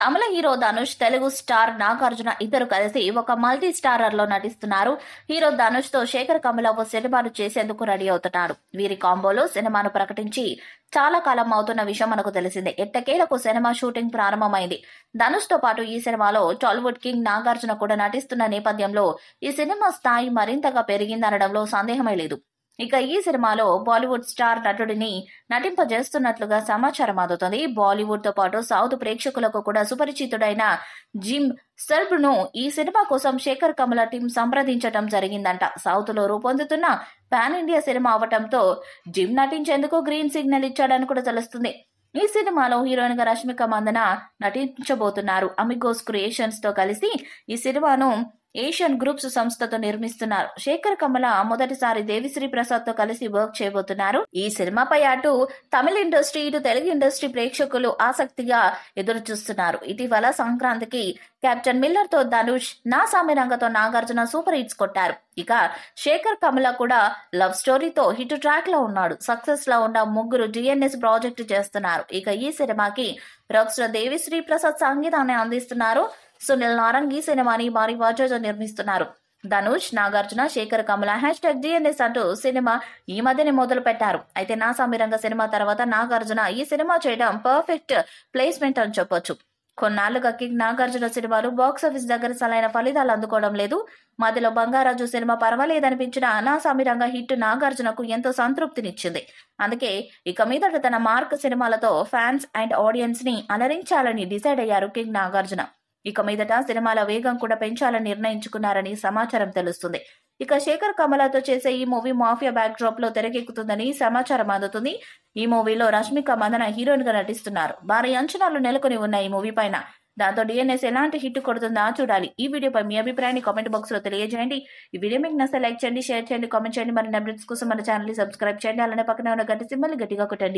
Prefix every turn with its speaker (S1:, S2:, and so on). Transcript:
S1: తమిళ hero Dhanush, Telugu star Nagarjuna ఇద్దరు కలిసి ఒక మల్టీ స్టారర్ లో నటిస్తున్నారు. హీరో ధనుష్ తో శేఖర్ కమల ఓ సినిమాను చేసేందుకు రెడీ అవుతున్నారు. వీరి కాంబోలో సినిమాను ప్రకటించి చాలా కాలం అవుతున్న విషయం మనకు తెలిసిందే. ఎట్టకేలకు సినిమా షూటింగ్ ప్రారంభమైంది. ధనుష్ తో పాటు ఈ సినిమాలో టాలీవుడ్ కింగ్ నాగార్జున కూడా నటిస్తున్న నేపథ్యంలో ఈ సినిమా స్థాయి మరింతగా పెరిగిందనడంలో సందేహమే లేదు. ఇక ఈ సినిమాలో బాలీవుడ్ స్టార్ నటుడిని నటింపజేస్తున్నట్లుగా సమాచారం అందుతుంది. బాలీవుడ్ తో పాటు సౌత్ ప్రేక్షకులకు కూడా సుపరిచితుడైన జిమ్ సెర్బ్ ను ఈ సినిమా కోసం శేఖర్ కమల టీం సంప్రదించడం జరిగిందంట. సౌత్ లో రూపొందుతున్న పాన్ ఇండియా సినిమా అవటంతో జిమ్ నటించేందుకు గ్రీన్ సిగ్నల్ ఇచ్చాడని కూడా తెలుస్తుంది. ఈ సినిమాలో హీరోయిన్ గా రష్మిక మందన నటించబోతున్నారు. అమిగోస్ క్రియేషన్స్ తో కలిసి ఈ సినిమాను ఏషియన్ గ్రూప్స్ సంస్థతో నిర్మిస్తున్నారు. శేఖర్ కమల మొదటిసారి దేవిశ్రీ ప్రసాద్ తో కలిసి వర్క్ చేయబోతున్నారు. ఈ సినిమాపై అటు తమిళ ఇండస్ట్రీ, ఇటు తెలుగు ఇండస్ట్రీ ప్రేక్షకులు ఆసక్తిగా ఎదురు చూస్తున్నారు. ఇటీవల సంక్రాంతికి కెప్టెన్ మిల్లర్ తో ధనుష్, నా సామిరంగతో నాగార్జున సూపర్ హిట్స్ కొట్టారు. ఇక శేఖర్ కమల కూడా లవ్ స్టోరీతో హిట్ ట్రాక్ లో ఉన్నాడు. సక్సెస్ లో ఉన్న ముగ్గురు డిఎన్ఎస్ ప్రాజెక్టు చేస్తున్నారు. ఇక ఈ సినిమాకి రాక్ స్టార్ దేవిశ్రీ ప్రసాద్ సంగీతాన్ని అందిస్తున్నారు. సునీల్ నారంగ్ ఈ సినిమాని భారీ బడ్జెట్ నిర్మిస్తున్నారు. ధనుష్, నాగార్జున, శేఖర్ కమల #DNS అంటూ సినిమా ఈ మధ్యనే మొదలు పెట్టారు. అయితే నా సామిరంగ సినిమా తర్వాత నాగార్జున ఈ సినిమా చేయడం పర్ఫెక్ట్ ప్లేస్మెంట్ అని చెప్పొచ్చు. కొన్నాళ్లుగా కింగ్ నాగార్జున సినిమాలు బాక్సాఫీస్ దగ్గర సరైన ఫలితాలు అందుకోవడం లేదు. మధ్యలో బంగారాజు సినిమా పర్వాలేదనిపించిన నా సామిరంగ హిట్ నాగార్జునకు ఎంతో సంతృప్తినిచ్చింది. అందుకే ఇక మీదట తన మార్క్ సినిమాలతో ఫ్యాన్స్ అండ్ ఆడియన్స్ ని అలరించాలని డిసైడ్ అయ్యారు కింగ్ నాగార్జున. ఇక మీదట సినిమాల వేగం కూడా పెంచాలని నిర్ణయించుకున్నారని సమాచారం తెలుస్తుంది. ఇక శేఖర్ కమలతో చేసే ఈ మూవీ మాఫియా బ్యాక్ డ్రాప్ లో తెరకెక్కుతుందని సమాచారం అందుతుంది. ఈ మూవీలో రష్మిక మందన హీరోయిన్ గా నటిస్తున్నారు. భారీ అంచనాలు నెలకొని ఉన్న ఈ మూవీ పైన. దాంతో డిఎన్ఎస్ ఎలాంటి హిట్ కొడుతుందా చూడాలి. ఈ వీడియోపై మీ అభిప్రాయాన్ని కామెంట్ బాక్స్ లో తెలియజేయండి. ఈ వీడియో మీకు నచ్చితే లైక్ చేయండి, షేర్ చేయండి, కామెంట్ చేయండి. మరిన్ని అప్డేట్స్ కోసం మన ఛానల్ ని సబ్స్క్రైబ్ చేయండి. అలానే పక్కనే ఉన్న గంట సింబల్ గట్టిగా కొట్టండి.